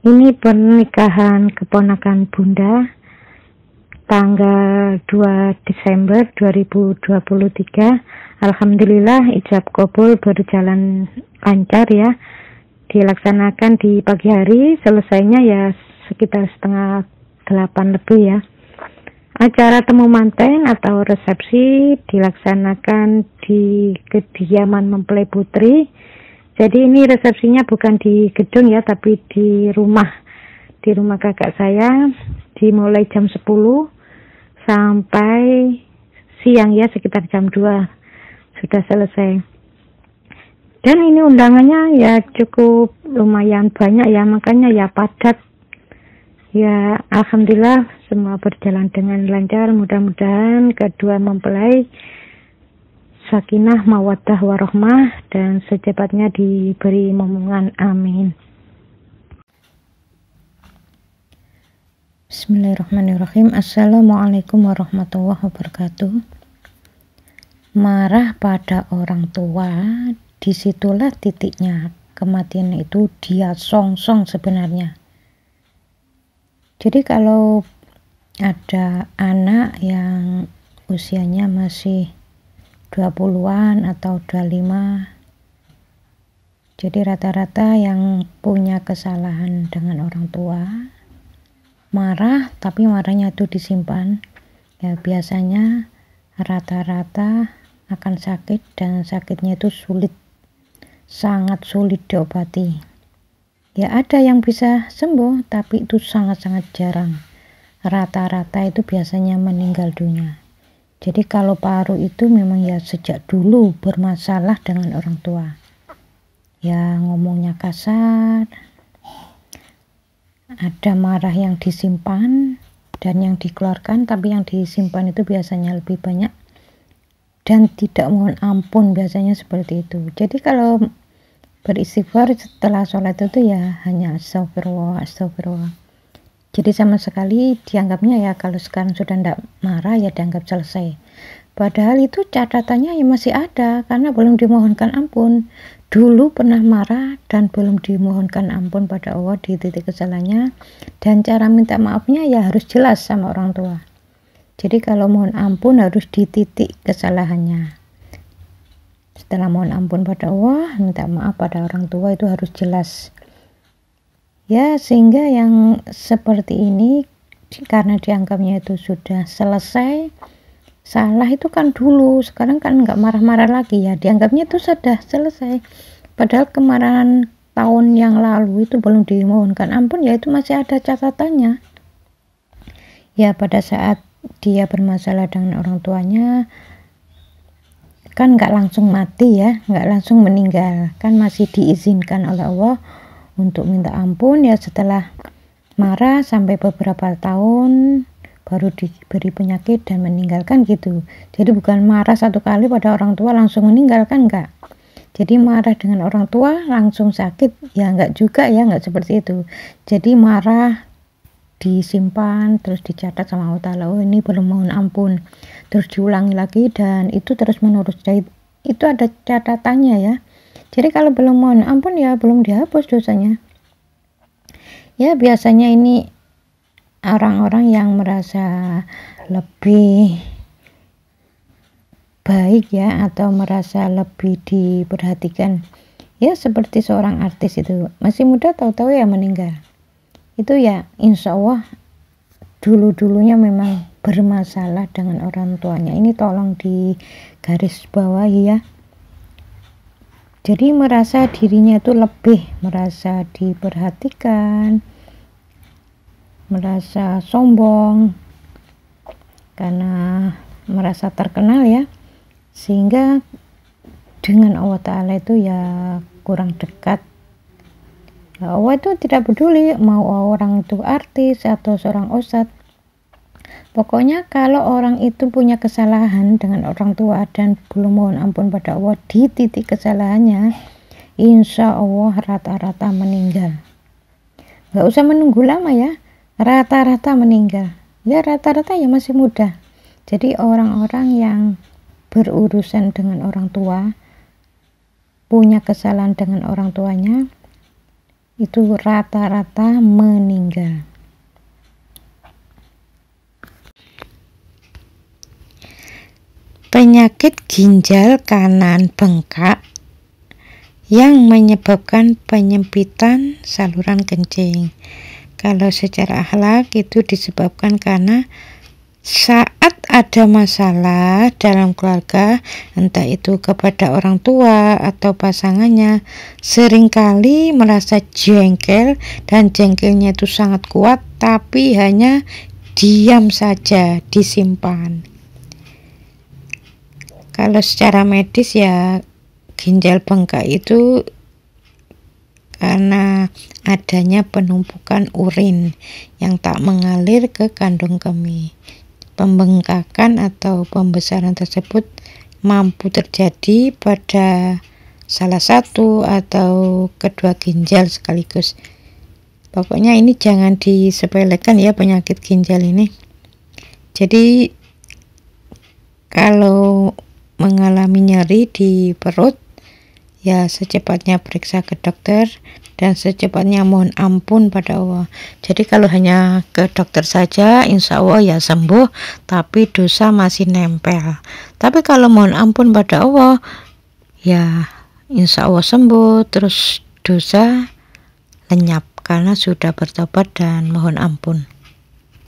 Ini pernikahan keponakan Bunda tanggal 2 Desember 2023. Alhamdulillah ijab kabul berjalan lancar ya. Dilaksanakan di pagi hari, selesainya ya sekitar setengah 8 lebih ya. Acara temu manten atau resepsi dilaksanakan di kediaman mempelai putri. Jadi ini resepsinya bukan di gedung ya, tapi di rumah kakak saya, dimulai jam 10 sampai siang ya, sekitar jam 2 sudah selesai. Dan ini undangannya ya cukup lumayan banyak ya, makanya ya padat. Ya alhamdulillah semua berjalan dengan lancar, mudah-mudahan kedua mempelai sakinah, mawaddah, warahmah, dan secepatnya diberi momongan. Amin. Bismillahirrahmanirrahim. Assalamualaikum warahmatullahi wabarakatuh. Marah pada orang tua, disitulah titiknya kematian itu dia song-song sebenarnya. Jadi kalau ada anak yang usianya masih 20-an atau 25, jadi rata-rata yang punya kesalahan dengan orang tua marah, tapi marahnya itu disimpan ya, biasanya rata-rata akan sakit, dan sakitnya itu sangat sulit diobati. Ya ada yang bisa sembuh, tapi itu sangat-sangat jarang. Rata-rata itu biasanya meninggal dunia. Jadi kalau paru itu memang ya sejak dulu bermasalah dengan orang tua. Ya ngomongnya kasar, ada marah yang disimpan dan yang dikeluarkan, tapi yang disimpan itu biasanya lebih banyak dan tidak mohon ampun, biasanya seperti itu. Jadi kalau beristighfar setelah sholat itu ya hanya astagfirullah. Jadi sama sekali dianggapnya ya kalau sekarang sudah tidak marah ya dianggap selesai. Padahal itu catatannya ya masih ada, karena belum dimohonkan ampun. Dulu pernah marah dan belum dimohonkan ampun pada Allah di titik kesalahannya, dan cara minta maafnya ya harus jelas sama orang tua. Jadi kalau mohon ampun harus di titik kesalahannya. Setelah mohon ampun pada Allah, minta maaf pada orang tua itu harus jelas. Ya sehingga yang seperti ini karena dianggapnya itu sudah selesai, salah itu kan dulu, sekarang kan nggak marah-marah lagi ya, dianggapnya itu sudah selesai. Padahal kemarahan tahun yang lalu itu belum dimohonkan ampun ya, itu masih ada catatannya. Ya pada saat dia bermasalah dengan orang tuanya kan nggak langsung mati ya, nggak langsung meninggal, kan masih diizinkan oleh Allah untuk minta ampun ya. Setelah marah sampai beberapa tahun baru diberi penyakit dan meninggalkan gitu. Jadi bukan marah satu kali pada orang tua langsung meninggalkan, enggak. Jadi marah dengan orang tua langsung sakit ya enggak juga ya, enggak seperti itu. Jadi marah disimpan terus dicatat sama Allah Ta'ala, oh ini belum mohon ampun, terus diulangi lagi dan itu terus menerus. Jadi itu ada catatannya ya. Jadi kalau belum mohon ampun ya belum dihapus dosanya. Ya biasanya ini orang-orang yang merasa lebih baik ya, atau merasa lebih diperhatikan. Ya seperti seorang artis itu masih muda tahu-tahu ya meninggal. Itu ya insya Allah dulu-dulunya memang bermasalah dengan orang tuanya. Ini tolong di garis bawahi ya. Jadi merasa dirinya itu lebih merasa diperhatikan, merasa sombong karena merasa terkenal ya, sehingga dengan Allah Ta'ala itu ya kurang dekat. Allah itu tidak peduli mau orang itu artis atau seorang ustadz. Pokoknya kalau orang itu punya kesalahan dengan orang tua dan belum mohon ampun pada Allah di titik kesalahannya, insya Allah rata-rata meninggal. Gak usah menunggu lama ya, rata-rata meninggal. Ya rata-rata ya masih muda. Jadi orang-orang yang berurusan dengan orang tua, punya kesalahan dengan orang tuanya, itu rata-rata meninggal. Penyakit ginjal kanan bengkak yang menyebabkan penyempitan saluran kencing. Kalau secara akhlak itu disebabkan karena saat ada masalah dalam keluarga, entah itu kepada orang tua atau pasangannya, seringkali merasa jengkel dan jengkelnya itu sangat kuat, tapi hanya diam saja, disimpan. Kalau secara medis ya ginjal bengkak itu karena adanya penumpukan urin yang tak mengalir ke kandung kemih. Pembengkakan atau pembesaran tersebut mampu terjadi pada salah satu atau kedua ginjal sekaligus. Pokoknya ini jangan disepelekan ya penyakit ginjal ini. Jadi kalau mengalami nyeri di perut, ya secepatnya periksa ke dokter dan secepatnya mohon ampun pada Allah. Jadi kalau hanya ke dokter saja insya Allah ya sembuh, tapi dosa masih nempel. Tapi kalau mohon ampun pada Allah ya insya Allah sembuh, terus dosa lenyap karena sudah bertobat dan mohon ampun.